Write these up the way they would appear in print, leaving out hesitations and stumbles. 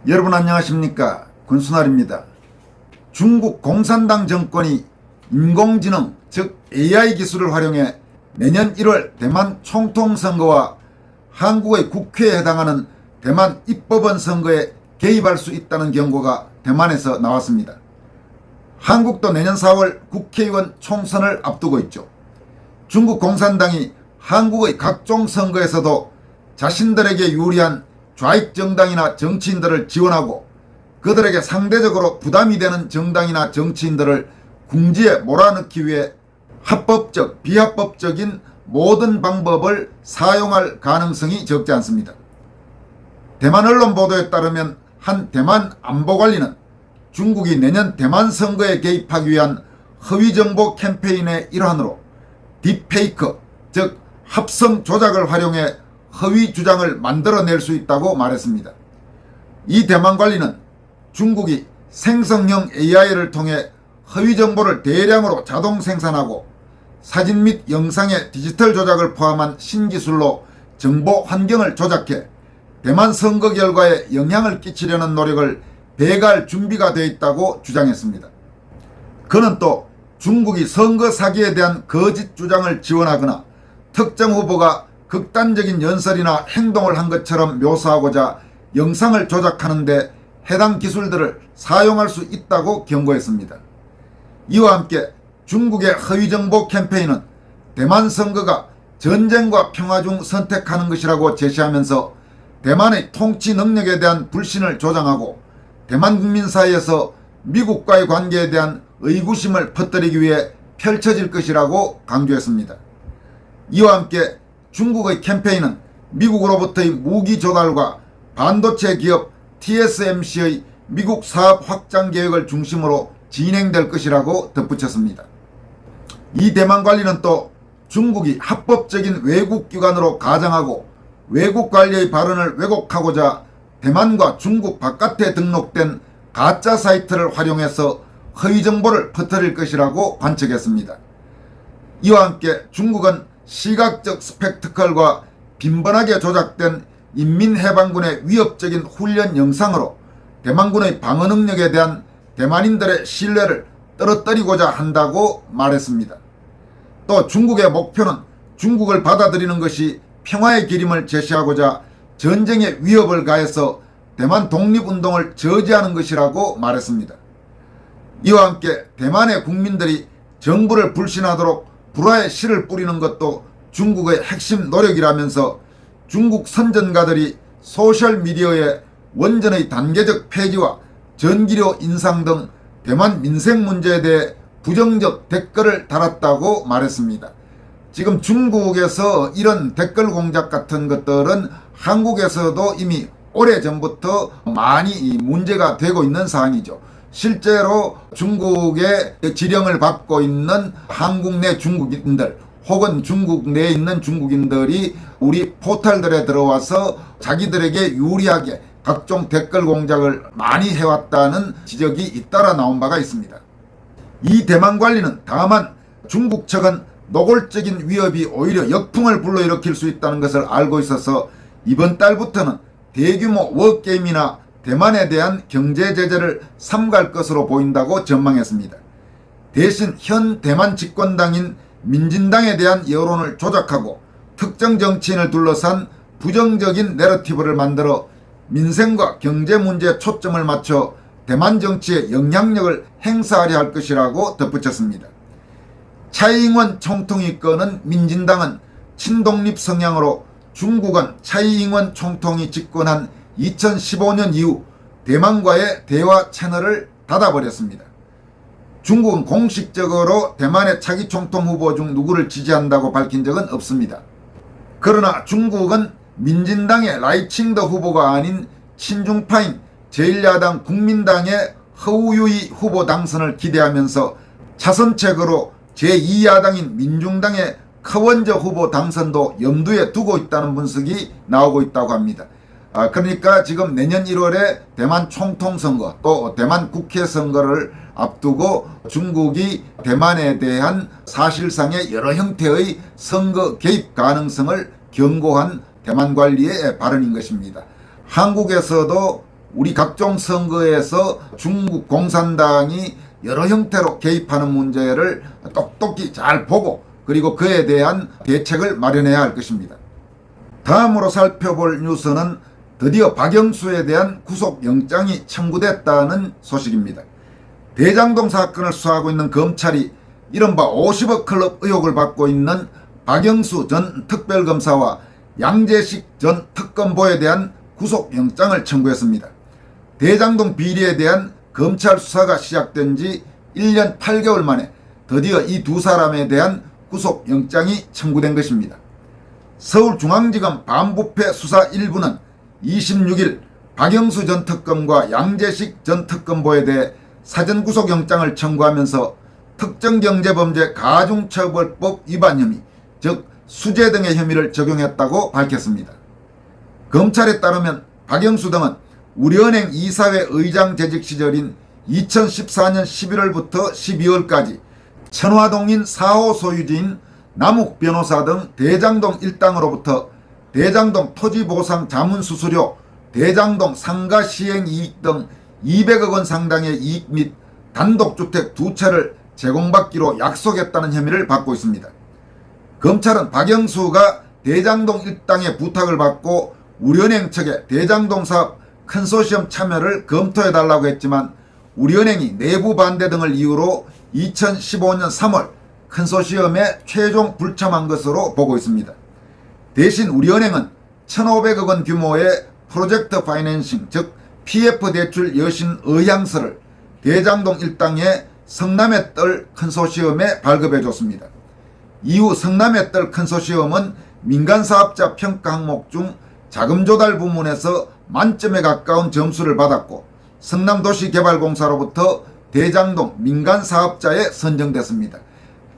여러분 안녕하십니까, 권순알입니다. 중국 공산당 정권이 인공지능 즉 AI 기술을 활용해 내년 1월 대만 총통선거와 한국의 국회에 해당하는 대만 입법원 선거에 개입할 수 있다는 경고가 대만에서 나왔습니다. 한국도 내년 4월 국회의원 총선을 앞두고 있죠. 중국 공산당이 한국의 각종 선거에서도 자신들에게 유리한 좌익 정당이나 정치인들을 지원하고 그들에게 상대적으로 부담이 되는 정당이나 정치인들을 궁지에 몰아넣기 위해 합법적, 비합법적인 모든 방법을 사용할 가능성이 적지 않습니다. 대만 언론 보도에 따르면 한 대만 안보관리는 중국이 내년 대만 선거에 개입하기 위한 허위정보 캠페인의 일환으로 딥페이크, 즉 합성 조작을 활용해 허위 주장을 만들어낼 수 있다고 말했습니다. 이 대만 관리는 중국이 생성형 AI를 통해 허위 정보를 대량으로 자동 생산하고 사진 및 영상의 디지털 조작을 포함한 신기술로 정보 환경을 조작해 대만 선거 결과에 영향을 끼치려는 노력을 배가할 준비가 되어 있다고 주장했습니다. 그는 또 중국이 선거 사기에 대한 거짓 주장을 지원하거나 특정 후보가 극단적인 연설이나 행동을 한 것처럼 묘사하고자 영상을 조작하는 데 해당 기술들을 사용할 수 있다고 경고했습니다. 이와 함께 중국의 허위정보 캠페인은 대만 선거가 전쟁과 평화 중 선택하는 것이라고 제시하면서 대만의 통치 능력에 대한 불신을 조장하고 대만 국민 사이에서 미국과의 관계에 대한 의구심을 퍼뜨리기 위해 펼쳐질 것이라고 강조했습니다. 이와 함께 중국의 캠페인은 미국으로부터의 무기 조달과 반도체 기업 TSMC의 미국 사업 확장 계획을 중심으로 진행될 것이라고 덧붙였습니다. 이 대만 관리는 또 중국이 합법적인 외국기관으로 가장하고 외국 관리의 발언을 왜곡하고자 대만과 중국 바깥에 등록된 가짜 사이트를 활용해서 허위 정보를 퍼뜨릴 것이라고 관측했습니다. 이와 함께 중국은 시각적 스펙트클과 빈번하게 조작된 인민해방군의 위협적인 훈련 영상으로 대만군의 방어 능력에 대한 대만인들의 신뢰를 떨어뜨리고자 한다고 말했습니다. 또 중국의 목표는 중국을 받아들이는 것이 평화의 길임을 제시하고자 전쟁의 위협을 가해서 대만 독립운동을 저지하는 것이라고 말했습니다. 이와 함께 대만의 국민들이 정부를 불신하도록 불화의 씨를 뿌리는 것도 중국의 핵심 노력이라면서 중국 선전가들이 소셜미디어에 원전의 단계적 폐지와 전기료 인상 등 대만 민생 문제에 대해 부정적 댓글을 달았다고 말했습니다. 지금 중국에서 이런 댓글 공작 같은 것들은 한국에서도 이미 오래전부터 많이 문제가 되고 있는 사항이죠. 실제로 중국의 지령을 받고 있는 한국 내 중국인들 혹은 중국 내에 있는 중국인들이 우리 포털들에 들어와서 자기들에게 유리하게 각종 댓글 공작을 많이 해왔다는 지적이 잇따라 나온 바가 있습니다. 이 대만 관리는 다만 중국 측은 노골적인 위협이 오히려 역풍을 불러일으킬 수 있다는 것을 알고 있어서 이번 달부터는 대규모 워게임이나 대만에 대한 경제 제재를 삼갈 것으로 보인다고 전망했습니다. 대신 현 대만 집권당인 민진당에 대한 여론을 조작하고 특정 정치인을 둘러싼 부정적인 내러티브를 만들어 민생과 경제 문제에 초점을 맞춰 대만 정치에 영향력을 행사하려 할 것이라고 덧붙였습니다. 차이잉원 총통이 이끄는 민진당은 친독립 성향으로 중국은 차이잉원 총통이 집권한 2015년 이후 대만과의 대화 채널을 닫아버렸습니다. 중국은 공식적으로 대만의 차기 총통 후보 중 누구를 지지한다고 밝힌 적은 없습니다. 그러나 중국은 민진당의 라이칭더 후보가 아닌 친중파인 제1야당 국민당의 허우유이 후보 당선을 기대하면서 차선책으로 제2야당인 민중당의 커원저 후보 당선도 염두에 두고 있다는 분석이 나오고 있다고 합니다. 그러니까 지금 내년 1월에 대만 총통 선거 또 대만 국회 선거를 앞두고 중국이 대만에 대한 사실상의 여러 형태의 선거 개입 가능성을 경고한 대만 관리의 발언인 것입니다. 한국에서도 우리 각종 선거에서 중국 공산당이 여러 형태로 개입하는 문제를 똑똑히 잘 보고 그리고 그에 대한 대책을 마련해야 할 것입니다. 다음으로 살펴볼 뉴스는 드디어 박영수에 대한 구속영장이 청구됐다는 소식입니다. 대장동 사건을 수사하고 있는 검찰이 이른바 50억 클럽 의혹을 받고 있는 박영수 전 특별검사와 양재식 전 특검보에 대한 구속영장을 청구했습니다. 대장동 비리에 대한 검찰 수사가 시작된 지 1년 8개월 만에 드디어 이 두 사람에 대한 구속영장이 청구된 것입니다. 서울중앙지검 반부패 수사 1부는 26일 박영수 전 특검과 양재식 전 특검보에 대해 사전구속영장을 청구하면서 특정경제범죄 가중처벌법 위반 혐의, 즉 수재 등의 혐의를 적용했다고 밝혔습니다. 검찰에 따르면 박영수 등은 우리은행 이사회 의장 재직 시절인 2014년 11월부터 12월까지 천화동인 4호 소유지인 남욱 변호사 등 대장동 일당으로부터 대장동 토지보상 자문수수료, 대장동 상가 시행이익 등 200억 원 상당의 이익 및 단독주택 2채를 제공받기로 약속했다는 혐의를 받고 있습니다. 검찰은 박영수가 대장동 일당의 부탁을 받고 우리은행 측에 대장동 사업 컨소시엄 참여를 검토해달라고 했지만 우리은행이 내부 반대 등을 이유로 2015년 3월 컨소시엄에 최종 불참한 것으로 보고 있습니다. 대신 우리은행은 1,500억 원 규모의 프로젝트 파이낸싱, 즉 PF 대출 여신 의향서를 대장동 일당의 성남의 뜰 컨소시엄에 발급해줬습니다. 이후 성남의 뜰 컨소시엄은 민간사업자 평가 항목 중 자금 조달 부문에서 만점에 가까운 점수를 받았고 성남도시개발공사로부터 대장동 민간사업자에 선정됐습니다.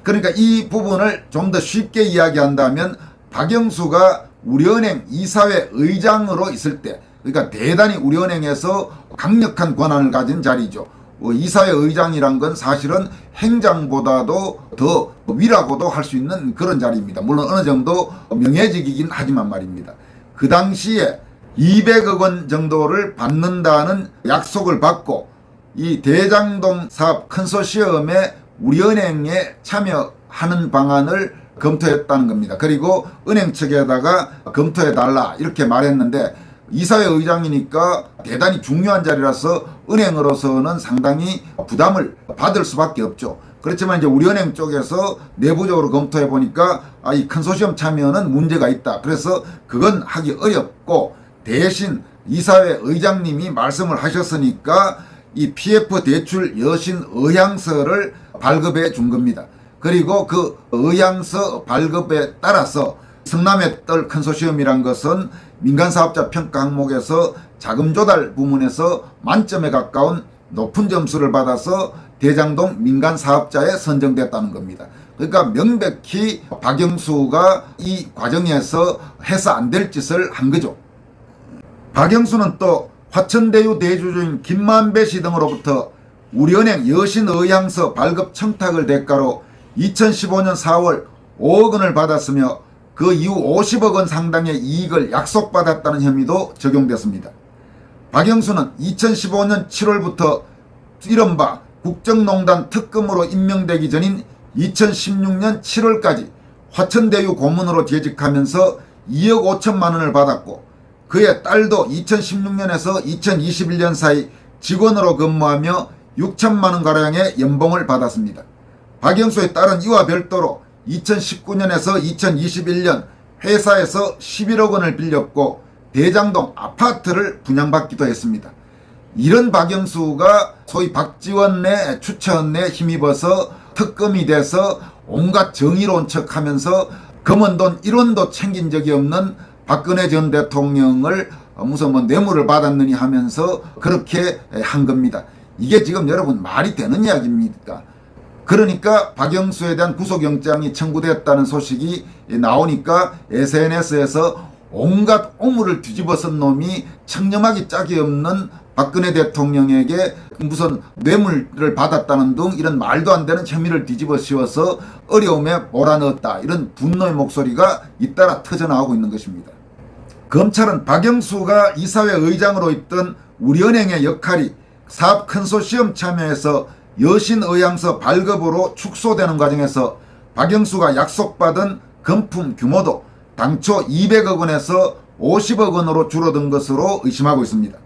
그러니까 이 부분을 좀 더 쉽게 이야기한다면 박영수가 우리은행 이사회 의장으로 있을 때, 그러니까 대단히 우리은행에서 강력한 권한을 가진 자리죠. 이사회 의장이란 건 사실은 행장보다도 더 위라고도 할 수 있는 그런 자리입니다. 물론 어느 정도 명예직이긴 하지만 말입니다. 그 당시에 200억 원 정도를 받는다는 약속을 받고 이 대장동 사업 컨소시엄에 우리은행에 참여하는 방안을 검토했다는 겁니다. 그리고 은행 측에다가 검토해달라 이렇게 말했는데 이사회 의장이니까 대단히 중요한 자리라서 은행으로서는 상당히 부담을 받을 수밖에 없죠. 그렇지만 이제 우리은행 쪽에서 내부적으로 검토해 보니까 이 컨소시엄 참여는 문제가 있다. 그래서 그건 하기 어렵고 대신 이사회 의장님이 말씀을 하셨으니까 이 PF 대출 여신 의향서를 발급해 준 겁니다. 그리고 그 의향서 발급에 따라서 성남의 뜰 컨소시엄이란 것은 민간사업자 평가 항목에서 자금 조달 부문에서 만점에 가까운 높은 점수를 받아서 대장동 민간사업자에 선정됐다는 겁니다. 그러니까 명백히 박영수가 이 과정에서 해서 안 될 짓을 한 거죠. 박영수는 또 화천대유 대주주인 김만배 씨 등으로부터 우리은행 여신의향서 발급 청탁을 대가로 2015년 4월 5억 원을 받았으며 그 이후 50억 원 상당의 이익을 약속받았다는 혐의도 적용됐습니다. 박영수는 2015년 7월부터 이른바 국정농단 특검으로 임명되기 전인 2016년 7월까지 화천대유 고문으로 재직하면서 2억 5천만 원을 받았고 그의 딸도 2016년에서 2021년 사이 직원으로 근무하며 6천만 원가량의 연봉을 받았습니다. 박영수의 딸은 이와 별도로 2019년에서 2021년 회사에서 11억 원을 빌렸고 대장동 아파트를 분양받기도 했습니다. 이런 박영수가 소위 박지원의 추천에 힘입어서 특검이 돼서 온갖 정의로운 척하면서 검은 돈 1원도 챙긴 적이 없는 박근혜 전 대통령을 무슨 뇌물을 받았느니 하면서 그렇게 한 겁니다. 이게 지금 여러분 말이 되는 이야기입니까? 그러니까 박영수에 대한 구속영장이 청구됐다는 소식이 나오니까 SNS에서 온갖 오물을 뒤집어 쓴 놈이 청렴하기 짝이 없는 박근혜 대통령에게 무슨 뇌물을 받았다는 등 이런 말도 안 되는 혐의를 뒤집어 씌워서 어려움에 몰아넣었다, 이런 분노의 목소리가 잇따라 터져나오고 있는 것입니다. 검찰은 박영수가 이사회 의장으로 있던 우리은행의 역할이 사업 컨소시엄 참여해서 여신의향서 발급으로 축소되는 과정에서 박영수가 약속받은 금품 규모도 당초 200억 원에서 50억 원으로 줄어든 것으로 의심하고 있습니다.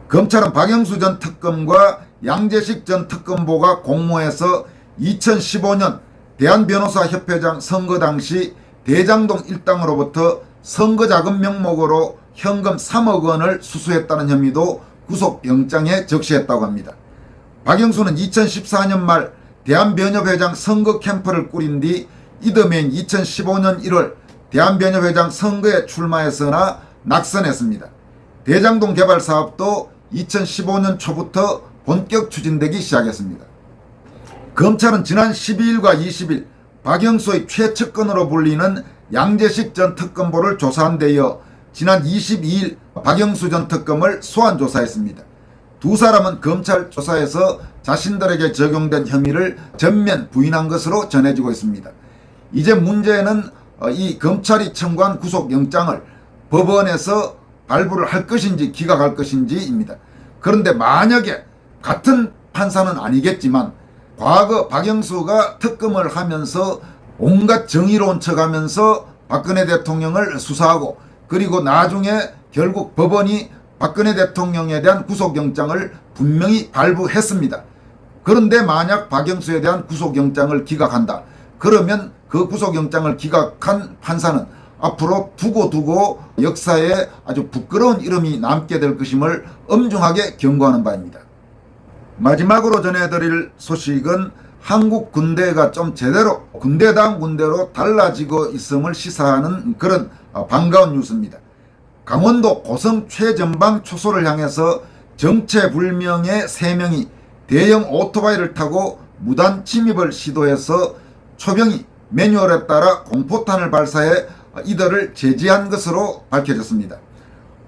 검찰은 박영수 전 특검과 양재식 전 특검보가 공모해서 2015년 대한변호사협회장 선거 당시 대장동 일당으로부터 선거자금 명목으로 현금 3억 원을 수수했다는 혐의도 구속영장에 적시했다고 합니다. 박영수는 2014년 말 대한변협회장 선거 캠프를 꾸린 뒤 이듬해인 2015년 1월 대한변협회장 선거에 출마했으나 낙선했습니다. 대장동 개발 사업도 2015년 초부터 본격 추진되기 시작했습니다. 검찰은 지난 12일과 20일 박영수의 최측근으로 불리는 양재식 전 특검보를 조사한 데 이어 지난 22일 박영수 전 특검을 소환 조사했습니다. 두 사람은 검찰 조사에서 자신들에게 적용된 혐의를 전면 부인한 것으로 전해지고 있습니다. 이제 문제는 이 검찰이 청구한 구속영장을 법원에서 발부를 할 것인지 기각할 것인지입니다. 그런데 만약에 같은 판사는 아니겠지만 과거 박영수가 특검을 하면서 온갖 정의로운 척하면서 박근혜 대통령을 수사하고 그리고 나중에 결국 법원이 박근혜 대통령에 대한 구속영장을 분명히 발부했습니다. 그런데 만약 박영수에 대한 구속영장을 기각한다. 그러면 그 구속영장을 기각한 판사는 앞으로 두고 역사에 아주 부끄러운 이름이 남게 될 것임을 엄중하게 경고하는 바입니다. 마지막으로 전해드릴 소식은 한국 군대가 좀 제대로 군대다운 군대로 달라지고 있음을 시사하는 그런 반가운 뉴스입니다. 강원도 고성 최전방 초소를 향해서 정체불명의 3명이 대형 오토바이를 타고 무단 침입을 시도해서 초병이 매뉴얼에 따라 공포탄을 발사해 이들을 제지한 것으로 밝혀졌습니다.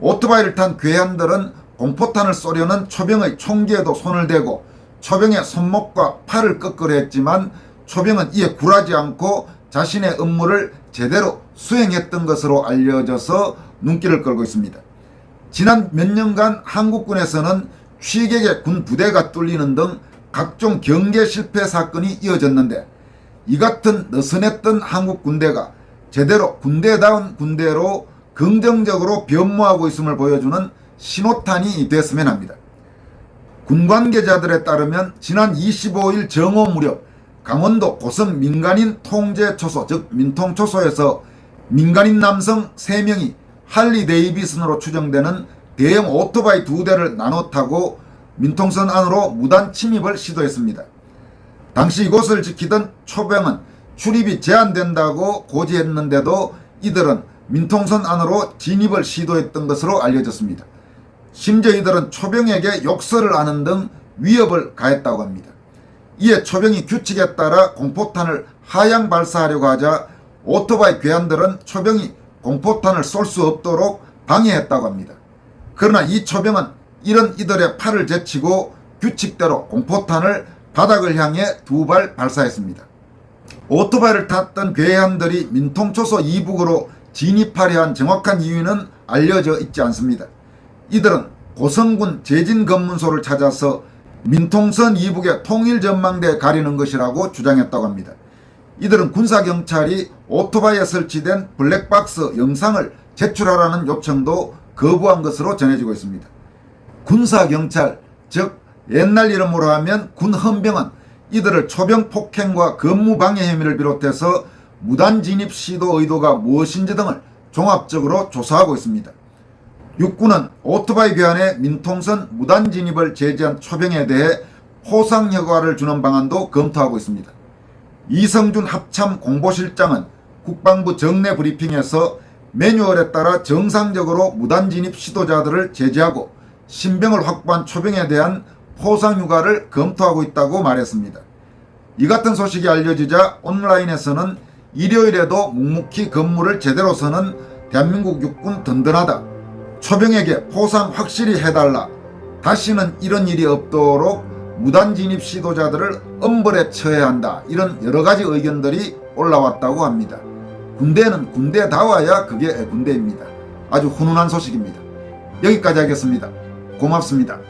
오토바이를 탄 괴한들은 공포탄을 쏘려는 초병의 총기에도 손을 대고 초병의 손목과 팔을 꺾으려 했지만 초병은 이에 굴하지 않고 자신의 업무를 제대로 수행했던 것으로 알려져서 눈길을 끌고 있습니다. 지난 몇 년간 한국군에서는 취객의 군 부대가 뚫리는 등 각종 경계 실패 사건이 이어졌는데 이 같은 느슨했던 한국 군대가 제대로 군대다운 군대로 긍정적으로 변모하고 있음을 보여주는 신호탄이 됐으면 합니다. 군 관계자들에 따르면 지난 25일 정오 무렵 강원도 고성 민간인 통제 초소 즉 민통초소에서 민간인 남성 3명이 할리 데이비슨으로 추정되는 대형 오토바이 2대를 나눠 타고 민통선 안으로 무단 침입을 시도했습니다. 당시 이곳을 지키던 초병은 출입이 제한된다고 고지했는데도 이들은 민통선 안으로 진입을 시도했던 것으로 알려졌습니다. 심지어 이들은 초병에게 욕설을 하는 등 위협을 가했다고 합니다. 이에 초병이 규칙에 따라 공포탄을 하향 발사하려고 하자 오토바이 괴한들은 초병이 공포탄을 쏠 수 없도록 방해했다고 합니다. 그러나 이 초병은 이런 이들의 팔을 제치고 규칙대로 공포탄을 바닥을 향해 2발 발사했습니다. 오토바이를 탔던 괴한들이 민통초소 이북으로 진입하려 한 정확한 이유는 알려져 있지 않습니다. 이들은 고성군 제진검문소를 찾아서 민통선 이북의 통일전망대에 가리는 것이라고 주장했다고 합니다. 이들은 군사경찰이 오토바이에 설치된 블랙박스 영상을 제출하라는 요청도 거부한 것으로 전해지고 있습니다. 군사경찰, 즉 옛날 이름으로 하면 군헌병은 이들을 초병 폭행과 근무방해 혐의를 비롯해서 무단진입 시도 의도가 무엇인지 등을 종합적으로 조사하고 있습니다. 육군은 오토바이 괴한의 민통선 무단진입을 제지한 초병에 대해 포상휴가를 주는 방안도 검토하고 있습니다. 이성준 합참 공보실장은 국방부 정례 브리핑에서 매뉴얼에 따라 정상적으로 무단진입 시도자들을 제지하고 신병을 확보한 초병에 대한 포상휴가를 검토하고 있다고 말했습니다. 이 같은 소식이 알려지자 온라인에서는 일요일에도 묵묵히 근무를 제대로 서는 대한민국 육군 든든하다. 초병에게 포상 확실히 해달라. 다시는 이런 일이 없도록 무단 진입 시도자들을 엄벌에 처해야 한다. 이런 여러가지 의견들이 올라왔다고 합니다. 군대는 군대다워야 그게 군대입니다. 아주 훈훈한 소식입니다. 여기까지 하겠습니다. 고맙습니다.